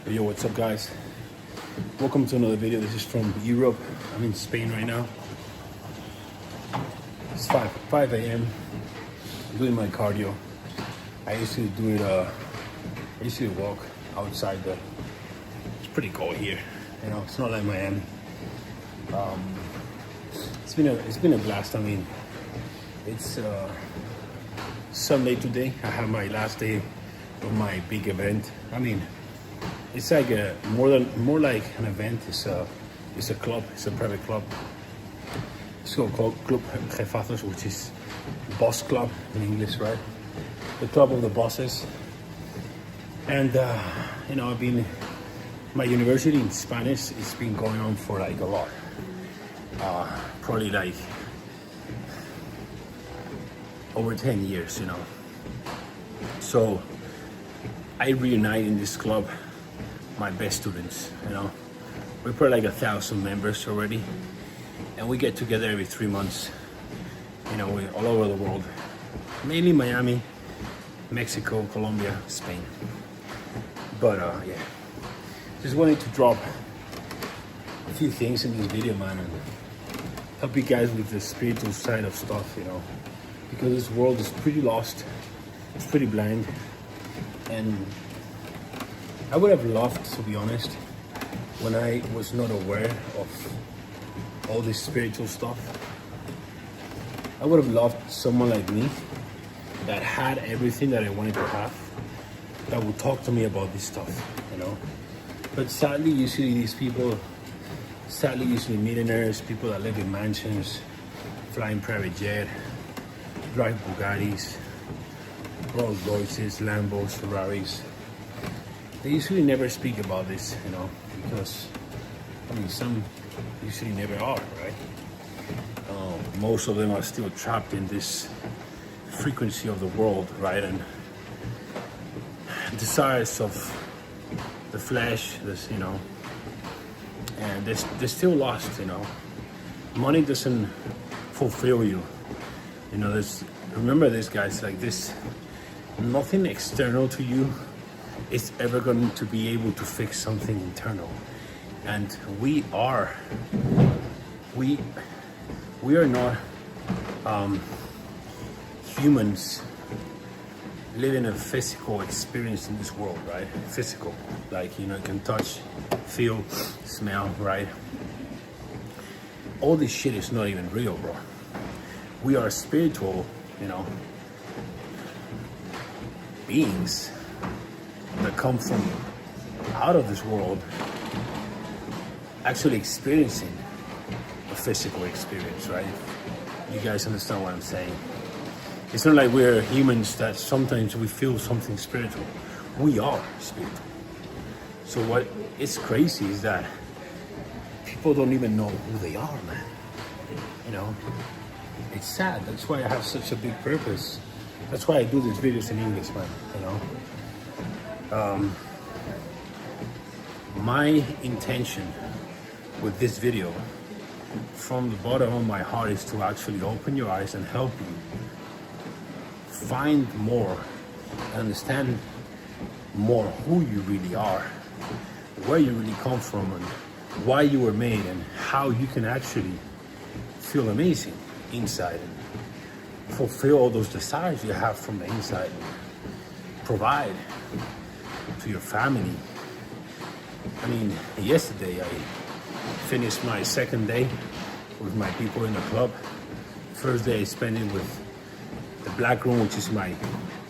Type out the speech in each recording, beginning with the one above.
Yo, what's up guys? Welcome to another video. This is from Europe. I'm in Spain right now. It's 5 a.m. I'm doing my cardio. I usually do it, I usually walk outside it's pretty cold here. You know, it's not like Miami. It's been a blast. I mean, it's Sunday today. I have my last day of my big event. I mean, it's like more like an event. It's a club. It's a private club. It's called Club Jefazos, which is boss club in English, right? The club of the bosses. And you know, my university in Spanish. It's been going on for like a lot. Probably like over 10 years, you know. So I reunite in this club my best students, you know. We're probably like 1,000 members already, and we get together every 3 months, you know, all over the world, mainly Miami, Mexico, Colombia, Spain. But yeah, just wanted to drop a few things in this video, man, and help you guys with the spiritual side of stuff, you know, because this world is pretty lost, it's pretty blind, and I would have loved, to be honest, when I was not aware of all this spiritual stuff. I would have loved someone like me that had everything that I wanted to have, that would talk to me about this stuff, you know. But sadly, usually these people, usually millionaires, people that live in mansions, flying private jet, drive Bugattis, Rolls Royces, Lambos, Ferraris. They usually never speak about this, you know, because, I mean, some usually never are, right? Most of them are still trapped in this frequency of the world, right? And desires of the flesh, this, you know, and they're still lost, you know. Money doesn't fulfill you. You know, remember this, guys, like this, nothing external to you is ever going to be able to fix something internal. And we are not humans living a physical experience in this world, right? Physical, like, you know, you can touch, feel, smell, right? All this shit is not even real, bro. We are spiritual, you know, beings that come from out of this world, actually experiencing a physical experience, right? You guys understand what I'm saying? It's not like we're humans that sometimes we feel something spiritual. We are spiritual. So what is crazy is that people don't even know who they are, man. You know, it's sad. That's why I have such a big purpose. That's why I do these videos in English, man, you know. My intention with this video from the bottom of my heart is to actually open your eyes and help you find more, understand more who you really are, where you really come from, and why you were made, and how you can actually feel amazing inside and fulfill all those desires you have from the inside, provide to your family. I mean, yesterday I finished my second day with my people in the club. First day I spent it with the black room, which is my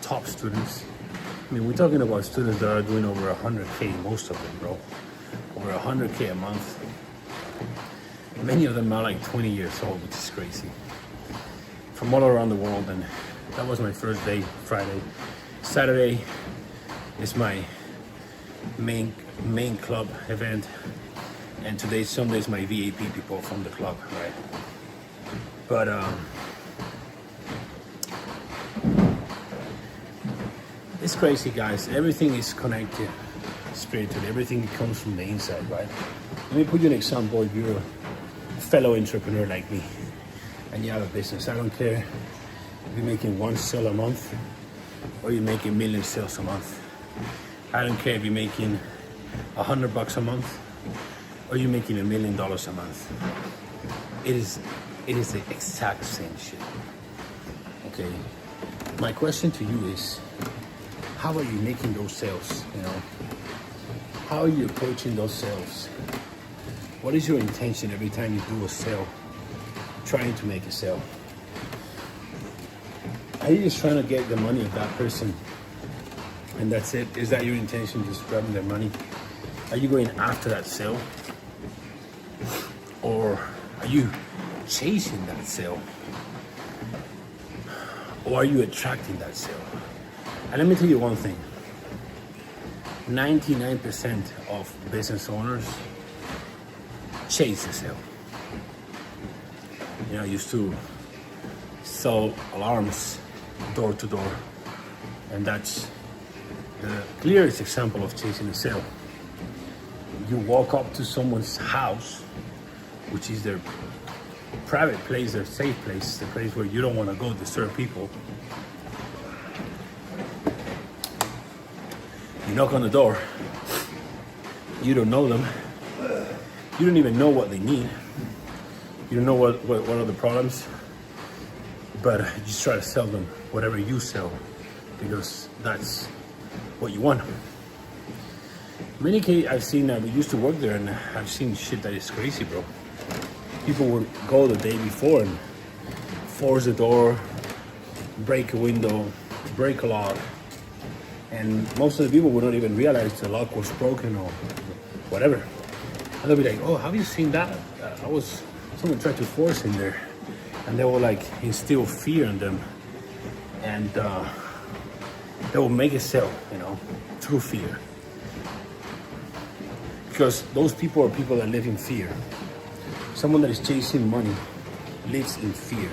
top students. I mean, we're talking about students that are doing over 100K, most of them, bro. Over 100K a month. Many of them are like 20 years old, which is crazy. From all around the world, and that was my first day, Friday. Saturday is my main club event, and today, Sunday, is my VIP people from the club, right? But it's crazy, guys. Everything is connected spiritually. Everything comes from the inside, right? Let me put you an example. If you're a fellow entrepreneur like me and you have a business, I don't care if you're making 1 sale a month or you're making 1,000,000 sales a month. I don't care if you're making $100 a month, or you're making $1 million a month. It is the exact same shit. Okay. My question to you is, how are you making those sales? You know, how are you approaching those sales? What is your intention every time you do a sale, trying to make a sale? Are you just trying to get the money of that person and that's it? Is that your intention, just grabbing their money? Are you going after that sale? Or are you chasing that sale? Or are you attracting that sale? And let me tell you one thing. 99% of business owners chase the sale. You know, I used to sell alarms door to door, and that's the clearest example of chasing a sale. You walk up to someone's house, which is their private place, their safe place, the place where you don't want to go disturb people. You knock on the door, you don't know them, you don't even know what they need, you don't know what are the problems, but you just try to sell them whatever you sell, because that's what you want. In many cases, I've seen, we used to work there, and I've seen shit that is crazy, bro. People would go the day before and force the door, break a window, break a lock, and most of the people would not even realize the lock was broken or whatever. And they'll be like, "Oh, have you seen that? Someone tried to force in there," and they will like instill fear in them, and they will make a sale, you know, through fear. Because those people are people that live in fear. Someone that is chasing money lives in fear.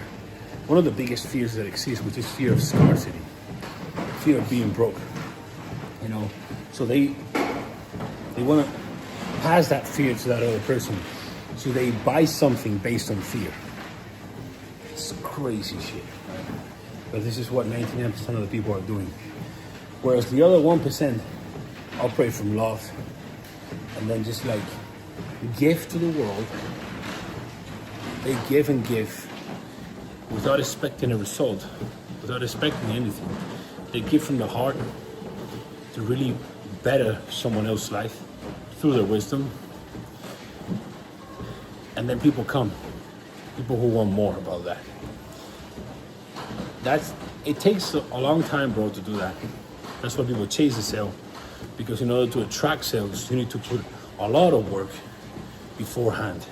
One of the biggest fears that exists, which is fear of scarcity, fear of being broke. You know, so they want to pass that fear to that other person. So they buy something based on fear. It's crazy shit, right? But this is what 99% of the people are doing. Whereas the other 1% operate from love, and then just like give to the world. They give and give without expecting a result, without expecting anything. They give from the heart to really better someone else's life through their wisdom. And then people come, people who want more about that. It takes a long time, bro, to do that. That's why people chase the sale, because in order to attract sales, you need to put a lot of work beforehand.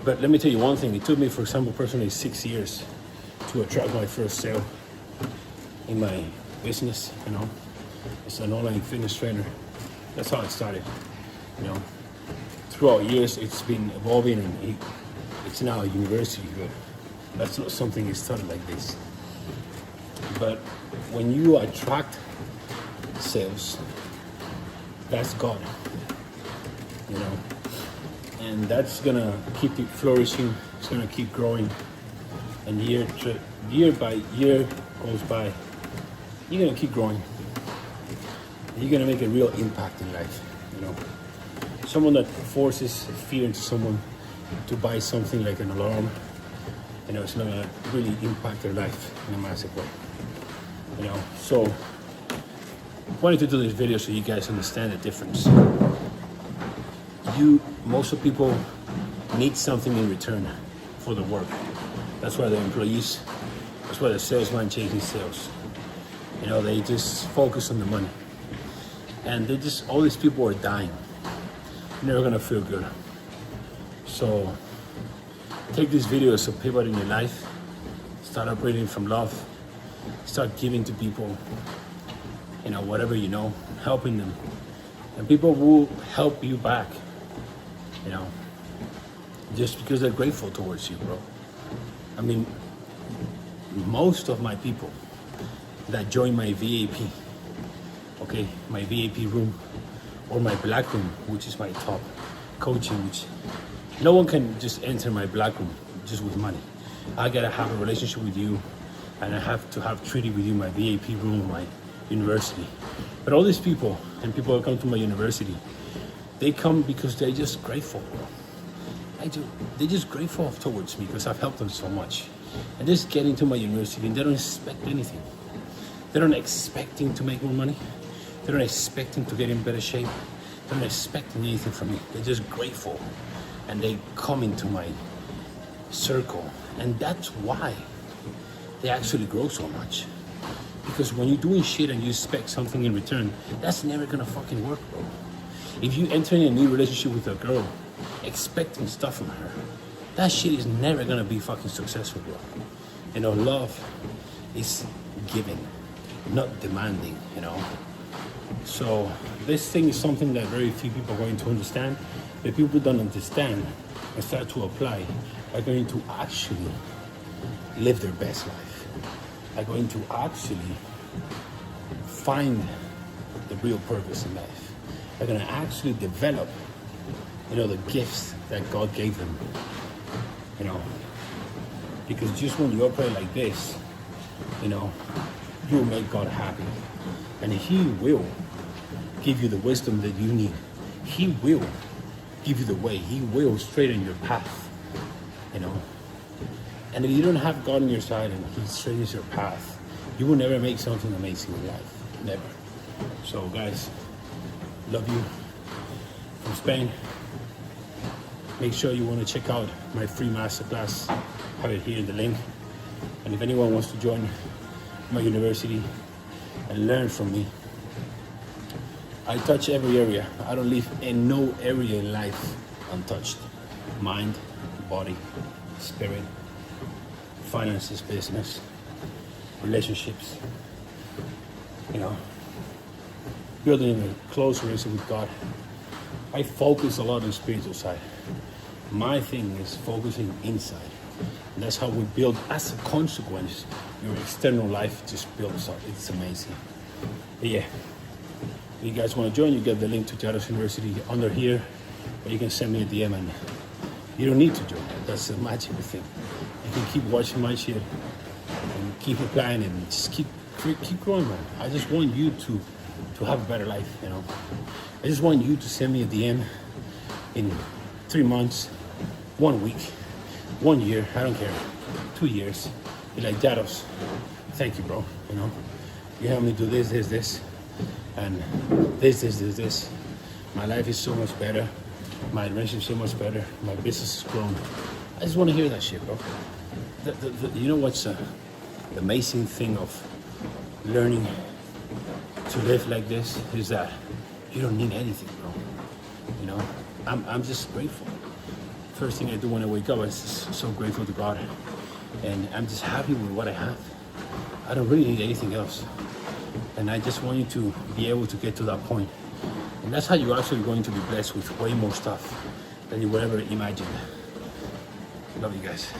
But let me tell you one thing. It took me, for example, personally 6 years to attract my first sale in my business, you know. It's an online fitness trainer. That's how it started, you know. Throughout years, it's been evolving, and it's now a university, but that's not something that started like this. But when you attract sales, that's God, you know. And that's gonna keep it flourishing. It's gonna keep growing, and year by year goes by, you're gonna keep growing. You're gonna make a real impact in life. You know, someone that forces fear into someone to buy something like an alarm, you know, it's not gonna really impact their life in a massive way. You know, so I wanted to do this video so you guys understand the difference. Most of people need something in return for the work. That's why they're employees. That's why the salesman chasing sales. You know, they just focus on the money. And all these people are dying. You're never gonna feel good. So take this video as a pivot in your life. Start operating from love. Start giving to people, you know, whatever you know, helping them. And people will help you back. You know, just because they're grateful towards you, bro. I mean, most of my people that join my VIP, okay, my VIP room, or my black room, which is my top coaching, which no one can just enter my black room just with money. I gotta have a relationship with you, and I have to have treated with you my VIP room, my university. But all these people and people that come to my university, they come because they're just grateful, bro. They're just grateful towards me because I've helped them so much. And they just get into my university and they don't expect anything. They're not expecting to make more money. They're not expecting to get in better shape. They're not expecting anything from me. They're just grateful. And they come into my circle. And that's why they actually grow so much. Because when you're doing shit and you expect something in return, that's never gonna fucking work, bro. If you enter in a new relationship with a girl expecting stuff from her, that shit is never gonna be fucking successful, bro. You know, love is giving, not demanding, you know. So this thing is something that very few people are going to understand. The people who don't understand and start to apply are going to actually live their best life, are going to actually find the real purpose in life, are going to actually develop, you know, the gifts that God gave them, you know. Because just when you operate like this, you know, you'll make God happy. And He will give you the wisdom that you need. He will give you the way. He will straighten your path, you know. And if you don't have God on your side and He straightens your path, you will never make something amazing in life. Never. So guys, love you from Spain. Make sure you want to check out my free masterclass. Have it here in the link. And if anyone wants to join my university and learn from me, I touch every area. I don't leave in no area in life untouched. Mind, body, spirit, finances, business, relationships, you know, building a close relationship with God. I focus a lot on the spiritual side. My thing is focusing inside. And that's how we build, as a consequence, your external life just builds up. It's amazing. But yeah, if you guys want to join, you get the link to LLADOS University under here, or you can send me a DM and you don't need to join. That's the magical thing. You can keep watching my shit and keep applying and just keep growing, man. I just want you to have a better life, you know. I just want you to send me a DM in 3 months, 1 week, 1 year, I don't care, 2 years. Be like, LLADOS, thank you, bro, you know. You helped me do this, and this. My life is so much better. My relationship is so much better. My business is grown. I just want to hear that shit, bro. You know what's the amazing thing of learning to live like this is that you don't need anything, bro. You know, I'm just grateful. First thing I do when I wake up is just so grateful to God, and I'm just happy with what I have. I don't really need anything else, and I just want you to be able to get to that point. And that's how you're actually going to be blessed with way more stuff than you would ever imagine. Love you guys.